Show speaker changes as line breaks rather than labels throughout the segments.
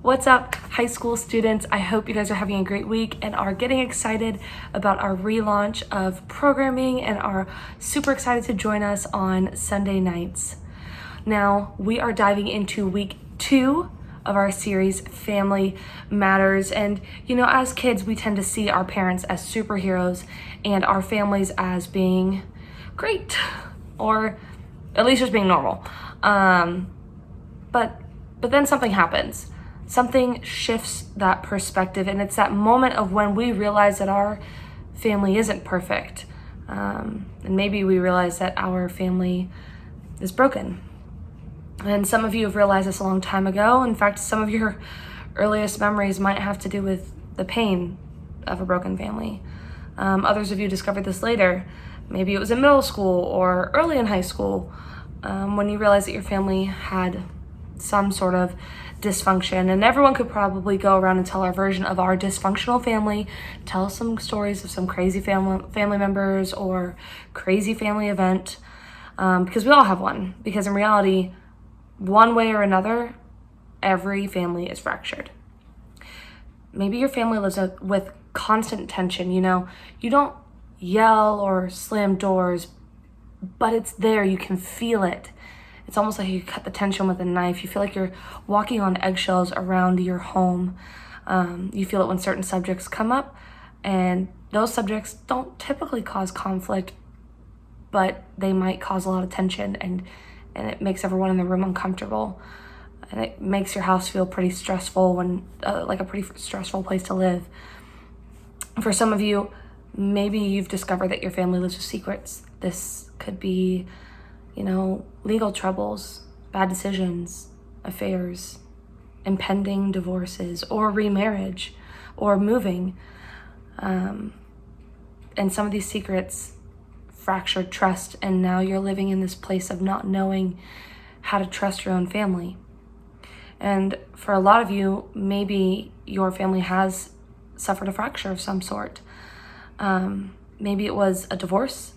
What's up, high school students? I hope you guys are having a great week and are getting excited about our relaunch of programming and are super excited to join us on Sunday nights. Now, we are diving into week 2 of our series, Family Matters. And, as kids, we tend to see our parents as superheroes and our families as being great, or at least just being normal. But then something happens. Something shifts that perspective, and it's that moment of when we realize that our family isn't perfect. And maybe we realize that our family is broken. And some of you have realized this a long time ago. In fact, some of your earliest memories might have to do with the pain of a broken family. Others of you discovered this later. Maybe it was in middle school or early in high school, when you realized that your family had some sort of dysfunction. And everyone could probably go around and tell our version of our dysfunctional family, tell some stories of some crazy family members or crazy family event, because we all have one. Because in reality, one way or another, every family is fractured. Maybe your family lives with constant tension. You don't yell or slam doors, but it's there. You can feel it. It's almost like you cut the tension with a knife. You feel like you're walking on eggshells around your home. You feel it when certain subjects come up, and those subjects don't typically cause conflict, but they might cause a lot of tension, and it makes everyone in the room uncomfortable. And it makes your house feel pretty stressful, like a pretty stressful place to live. For some of you, maybe you've discovered that your family lives with secrets. This could be legal troubles, bad decisions, affairs, impending divorces, or remarriage, or moving. And some of these secrets fractured trust, and now you're living in this place of not knowing how to trust your own family. And for a lot of you, maybe your family has suffered a fracture of some sort. Maybe it was a divorce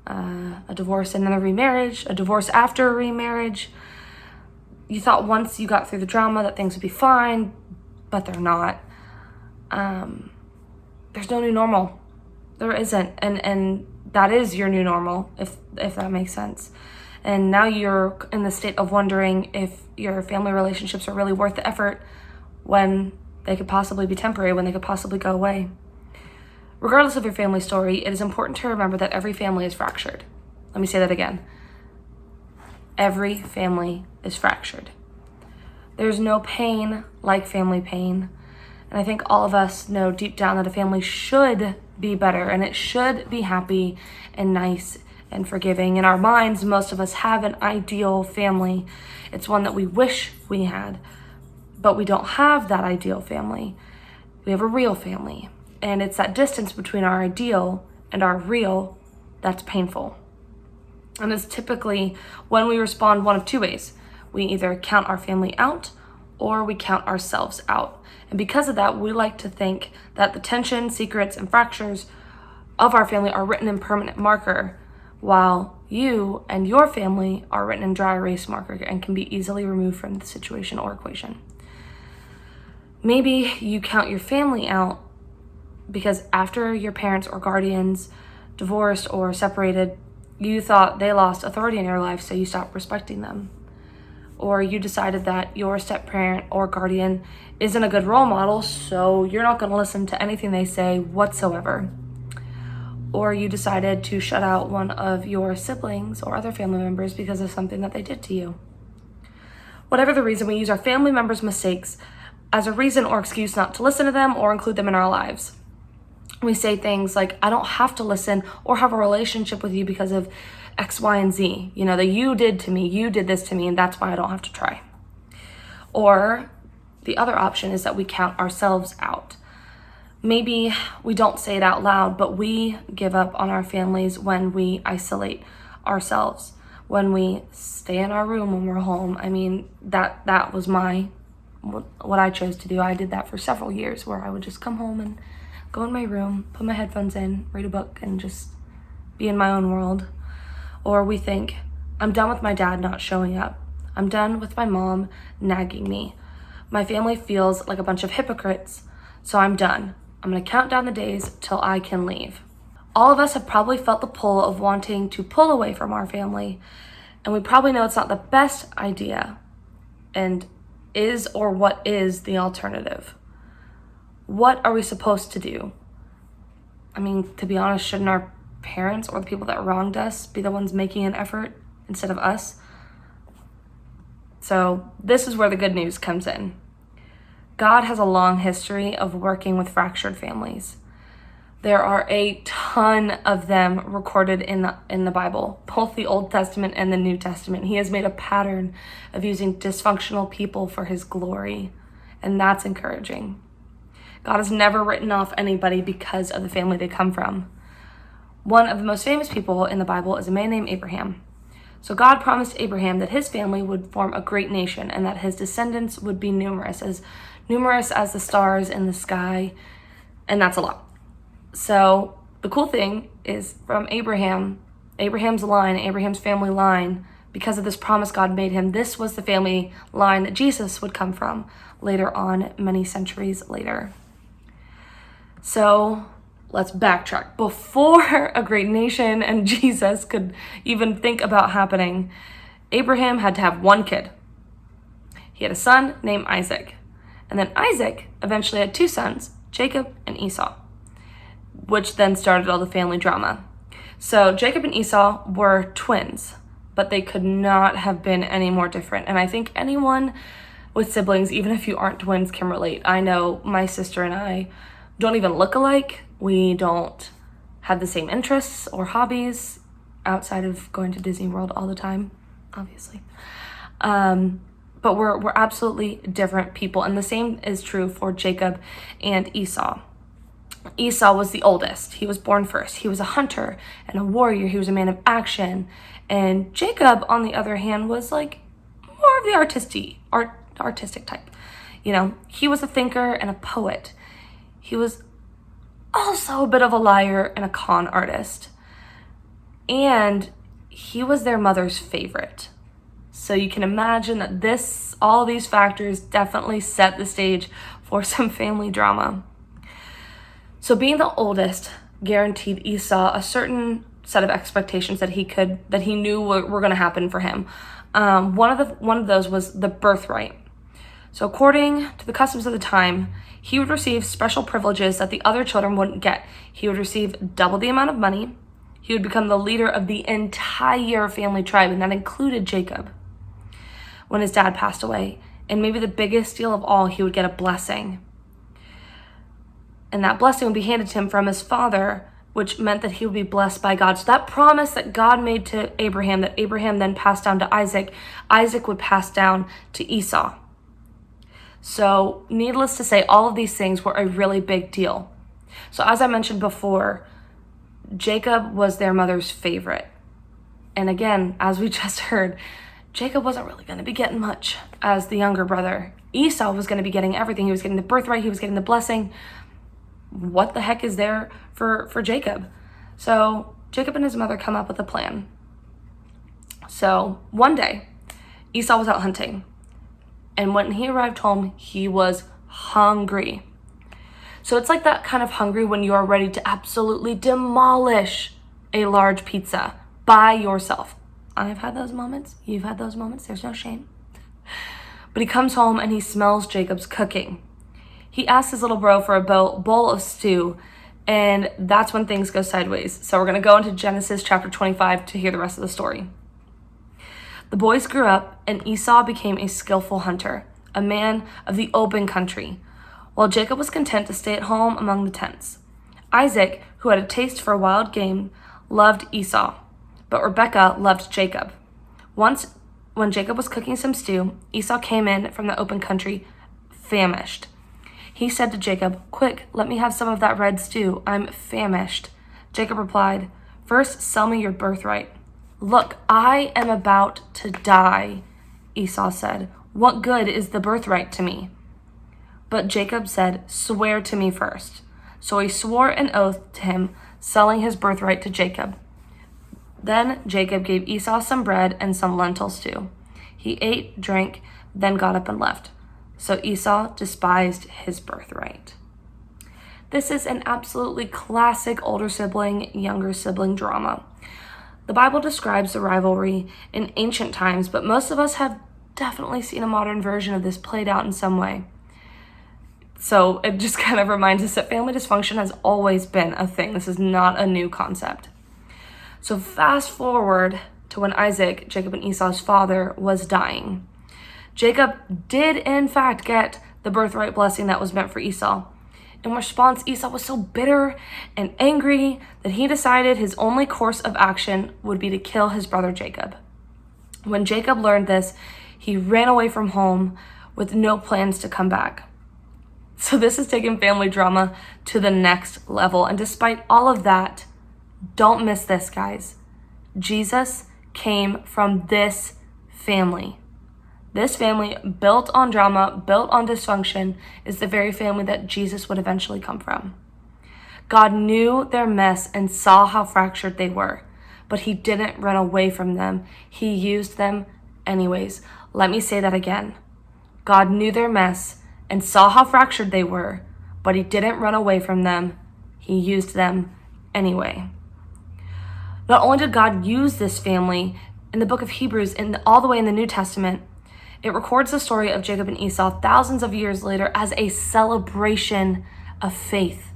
and then a remarriage, a divorce after a remarriage. You thought once you got through the drama that things would be fine, but they're not. There's no new normal. There isn't, and that is your new normal, if that makes sense. And now you're in the state of wondering if your family relationships are really worth the effort when they could possibly be temporary, when they could possibly go away. Regardless of your family story, it is important to remember that every family is fractured. Let me say that again. Every family is fractured. There's no pain like family pain. And I think all of us know deep down that a family should be better, and it should be happy and nice and forgiving. In our minds, most of us have an ideal family. It's one that we wish we had, but we don't have that ideal family. We have a real family. And it's that distance between our ideal and our real that's painful. And it's typically when we respond one of two ways. We either count our family out or we count ourselves out. And because of that, we like to think that the tension, secrets, and fractures of our family are written in permanent marker, while you and your family are written in dry erase marker and can be easily removed from the situation or equation. Maybe you count your family out because after your parents or guardians divorced or separated, you thought they lost authority in your life, so you stopped respecting them. Or you decided that your step-parent or guardian isn't a good role model, so you're not going to listen to anything they say whatsoever. Or you decided to shut out one of your siblings or other family members because of something that they did to you. Whatever the reason, we use our family members' mistakes as a reason or excuse not to listen to them or include them in our lives. We say things like, I don't have to listen or have a relationship with you because of X, Y, and Z. That you did to me, you did this to me, and that's why I don't have to try. Or the other option is that we count ourselves out. Maybe we don't say it out loud, but we give up on our families when we isolate ourselves, when we stay in our room when we're home. I mean, that was what I chose to do. I did that for several years, where I would just come home and go in my room, put my headphones in, read a book, and just be in my own world. Or we think, I'm done with my dad not showing up. I'm done with my mom nagging me. My family feels like a bunch of hypocrites, so I'm done. I'm going to count down the days till I can leave. All of us have probably felt the pull of wanting to pull away from our family, and we probably know it's not the best idea. And what is the alternative? What are we supposed to do? I mean, to be honest, shouldn't our parents or the people that wronged us be the ones making an effort instead of us? So this is where the good news comes in. God has a long history of working with fractured families. There are a ton of them recorded in the Bible, both the Old Testament and the New Testament. He has made a pattern of using dysfunctional people for his glory, and that's encouraging. God has never written off anybody because of the family they come from. One of the most famous people in the Bible is a man named Abraham. So God promised Abraham that his family would form a great nation and that his descendants would be numerous as the stars in the sky, and that's a lot. So the cool thing is from Abraham's line, Abraham's family line, because of this promise God made him, this was the family line that Jesus would come from later on, many centuries later. So let's backtrack. Before a great nation and Jesus could even think about happening, Abraham had to have one kid. He had a son named Isaac. And then Isaac eventually had two sons, Jacob and Esau, which then started all the family drama. So Jacob and Esau were twins, but they could not have been any more different. And I think anyone with siblings, even if you aren't twins, can relate. I know my sister and I don't even look alike. We don't have the same interests or hobbies outside of going to Disney World all the time, obviously. But we're absolutely different people. And the same is true for Jacob and Esau. Esau was the oldest. He was born first. He was a hunter and a warrior. He was a man of action. And Jacob, on the other hand, was like more of the artistic type. You know, he was a thinker and a poet. He was also a bit of a liar and a con artist. And he was their mother's favorite. So you can imagine that all these factors definitely set the stage for some family drama. So being the oldest guaranteed Esau a certain set of expectations that he knew were going to happen for him. One of those was the birthright. So according to the customs of the time, he would receive special privileges that the other children wouldn't get. He would receive double the amount of money. He would become the leader of the entire family tribe, and that included Jacob when his dad passed away. And maybe the biggest deal of all, he would get a blessing. And that blessing would be handed to him from his father, which meant that he would be blessed by God. So that promise that God made to Abraham, that Abraham then passed down to Isaac, Isaac would pass down to Esau. So needless to say, all of these things were a really big deal. So as I mentioned before, Jacob was their mother's favorite. And again, as we just heard, Jacob wasn't really going to be getting much as the younger brother. Esau was going to be getting everything. He was getting the birthright. He was getting the blessing. What the heck is there for Jacob? So Jacob and his mother come up with a plan. So one day, Esau was out hunting. And when he arrived home, he was hungry. So it's like that kind of hungry when you are ready to absolutely demolish a large pizza by yourself. I've had those moments. You've had those moments. There's no shame. But he comes home and he smells Jacob's cooking. He asks his little bro for a bowl of stew, and that's when things go sideways. So we're going to go into Genesis chapter 25 to hear the rest of the story. The boys grew up, and Esau became a skillful hunter, a man of the open country, while Jacob was content to stay at home among the tents. Isaac, who had a taste for wild game, loved Esau, but Rebekah loved Jacob. Once, when Jacob was cooking some stew, Esau came in from the open country, famished. He said to Jacob, "Quick, let me have some of that red stew. I'm famished." Jacob replied, "First, sell me your birthright." "Look, I am about to die," Esau said. "What good is the birthright to me?" But Jacob said, "Swear to me first." So he swore an oath to him, selling his birthright to Jacob. Then Jacob gave Esau some bread and some lentil stew. He ate, drank, then got up and left. So Esau despised his birthright. This is an absolutely classic older sibling, younger sibling drama. The Bible describes the rivalry in ancient times, but most of us have definitely seen a modern version of this played out in some way. So it just kind of reminds us that family dysfunction has always been a thing. This is not a new concept. So fast forward to when Isaac, Jacob and Esau's father, was dying. Jacob did in fact get the birthright blessing that was meant for Esau. In response, Esau was so bitter and angry that he decided his only course of action would be to kill his brother Jacob. When Jacob learned this, he ran away from home with no plans to come back. So this has taken family drama to the next level. And despite all of that, don't miss this, guys. Jesus came from this family. This family, built on drama, built on dysfunction, is the very family that Jesus would eventually come from. God knew their mess and saw how fractured they were, but he didn't run away from them. He used them anyways. Let me say that again. God knew their mess and saw how fractured they were, but he didn't run away from them. He used them anyway. Not only did God use this family in the book of Hebrews and all the way in the New Testament, it records the story of Jacob and Esau thousands of years later as a celebration of faith.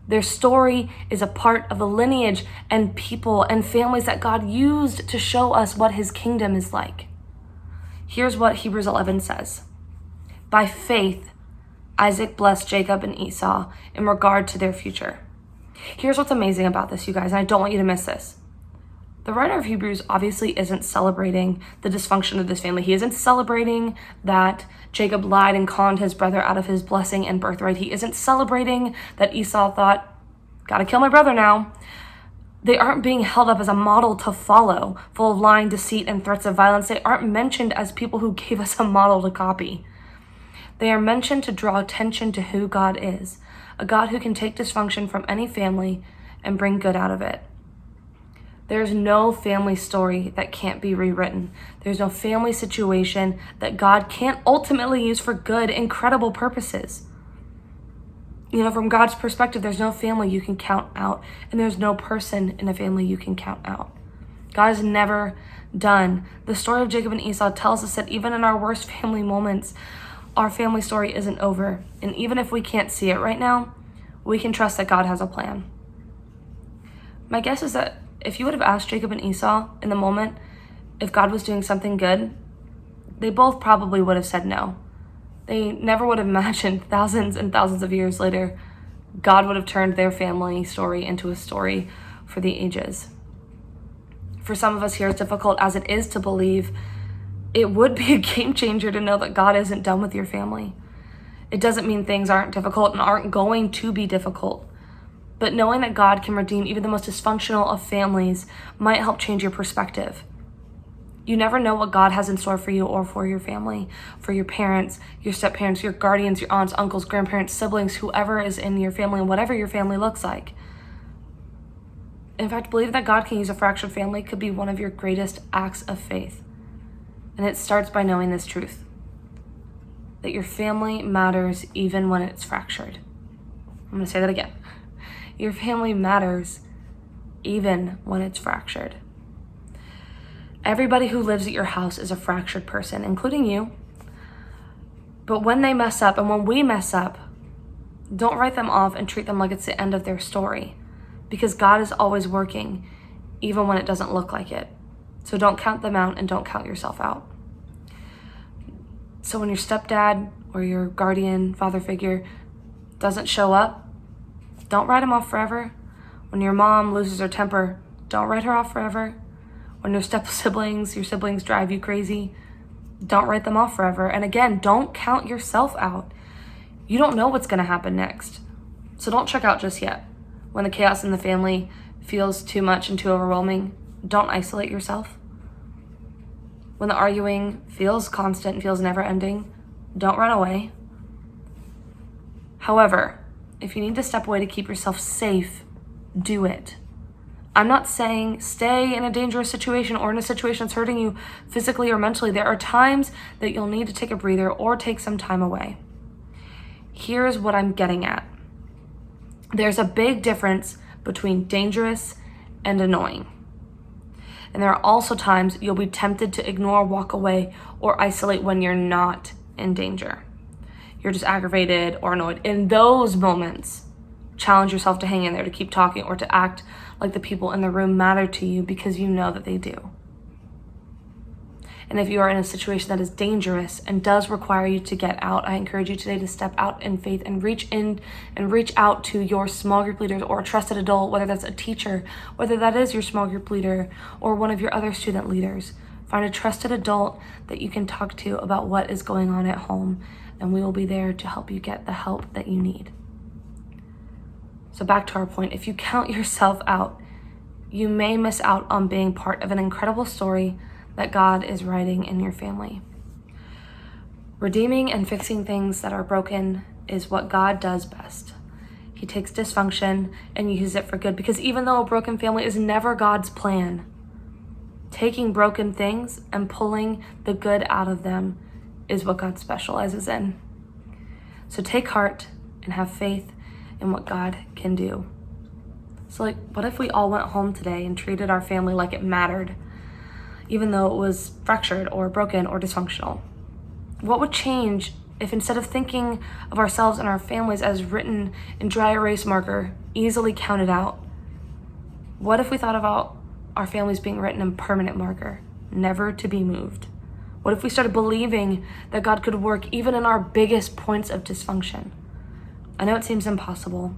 Their story is a part of the lineage and people and families that God used to show us what his kingdom is like. Here's what Hebrews 11 says. By faith, Isaac blessed Jacob and Esau in regard to their future. Here's what's amazing about this, you guys, and I don't want you to miss this. The writer of Hebrews obviously isn't celebrating the dysfunction of this family. He isn't celebrating that Jacob lied and conned his brother out of his blessing and birthright. He isn't celebrating that Esau thought, gotta kill my brother now. They aren't being held up as a model to follow, full of lying, deceit, and threats of violence. They aren't mentioned as people who gave us a model to copy. They are mentioned to draw attention to who God is, a God who can take dysfunction from any family and bring good out of it. There's no family story that can't be rewritten. There's no family situation that God can't ultimately use for good, incredible purposes. You know, from God's perspective, there's no family you can count out, and there's no person in a family you can count out. God is never done. The story of Jacob and Esau tells us that even in our worst family moments, our family story isn't over. And even if we can't see it right now, we can trust that God has a plan. My guess is that if you would have asked Jacob and Esau in the moment if God was doing something good, they both probably would have said no. They never would have imagined thousands and thousands of years later, God would have turned their family story into a story for the ages. For some of us here, as difficult as it is to believe, it would be a game changer to know that God isn't done with your family. It doesn't mean things aren't difficult and aren't going to be difficult. But knowing that God can redeem even the most dysfunctional of families might help change your perspective. You never know what God has in store for you or for your family, for your parents, your step-parents, your guardians, your aunts, uncles, grandparents, siblings, whoever is in your family and whatever your family looks like. In fact, believing that God can use a fractured family could be one of your greatest acts of faith. And it starts by knowing this truth, that your family matters even when it's fractured. I'm going to say that again. Your family matters even when it's fractured. Everybody who lives at your house is a fractured person, including you. But when they mess up and when we mess up, don't write them off and treat them like it's the end of their story, because God is always working, even when it doesn't look like it. So don't count them out and don't count yourself out. So when your stepdad or your guardian, father figure doesn't show up, don't write him off forever. When your mom loses her temper, don't write her off forever. When your siblings drive you crazy, don't write them off forever. And again, don't count yourself out. You don't know what's going to happen next. So don't check out just yet. When the chaos in the family feels too much and too overwhelming, don't isolate yourself. When the arguing feels constant and feels never ending, don't run away. However, if you need to step away to keep yourself safe, do it. I'm not saying stay in a dangerous situation or in a situation that's hurting you physically or mentally. There are times that you'll need to take a breather or take some time away. Here's what I'm getting at. There's a big difference between dangerous and annoying. And there are also times you'll be tempted to ignore, walk away, or isolate when you're not in danger. You're just aggravated or annoyed. In those moments, challenge yourself to hang in there, to keep talking, or to act like the people in the room matter to you because you know that they do. And if you are in a situation that is dangerous and does require you to get out, I encourage you today to step out in faith and reach in and reach out to your small group leaders or a trusted adult, whether that's a teacher, whether that is your small group leader or one of your other student leaders. Find a trusted adult that you can talk to about what is going on at home, and we will be there to help you get the help that you need. So back to our point, if you count yourself out, you may miss out on being part of an incredible story that God is writing in your family. Redeeming and fixing things that are broken is what God does best. He takes dysfunction and uses it for good, because even though a broken family is never God's plan, taking broken things and pulling the good out of them is what God specializes in. So take heart and have faith in what God can do. So what if we all went home today and treated our family like it mattered, even though it was fractured or broken or dysfunctional? What would change if, instead of thinking of ourselves and our families as written in dry erase marker, easily counted out, what if we thought about our families being written in permanent marker, never to be moved? What if we started believing that God could work even in our biggest points of dysfunction? I know it seems impossible,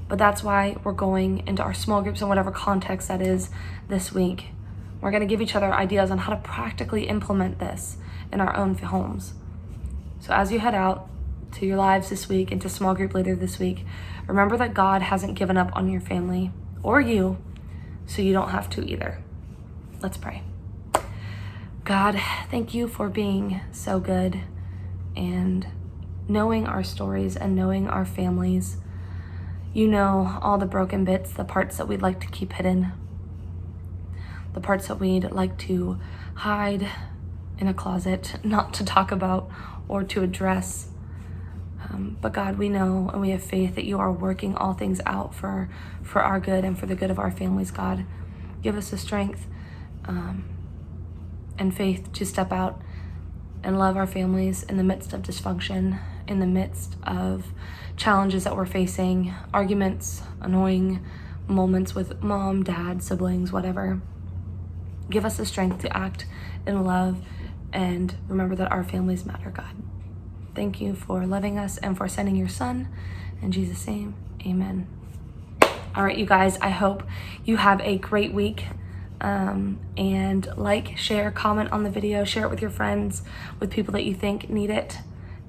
but that's why we're going into our small groups in whatever context that is this week. We're going to give each other ideas on how to practically implement this in our own homes. So as you head out to your lives this week and to small group later this week, remember that God hasn't given up on your family or you, so you don't have to either. Let's pray. God, thank you for being so good and knowing our stories and knowing our families. You know all the broken bits, the parts that we'd like to keep hidden, the parts that we'd like to hide in a closet, not to talk about or to address. But God, we know and we have faith that you are working all things out for our good and for the good of our families. God, give us the strength and faith to step out and love our families in the midst of dysfunction, in the midst of challenges that we're facing, arguments, annoying moments with mom, dad, siblings, whatever. Give us the strength to act in love and remember that our families matter, God. Thank you for loving us and for sending your son. In Jesus' name, amen. All right, you guys, I hope you have a great week. And like, share, comment on the video, share it with your friends, with people that you think need it.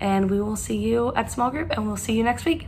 And we will see you at small group, and we'll see you next week.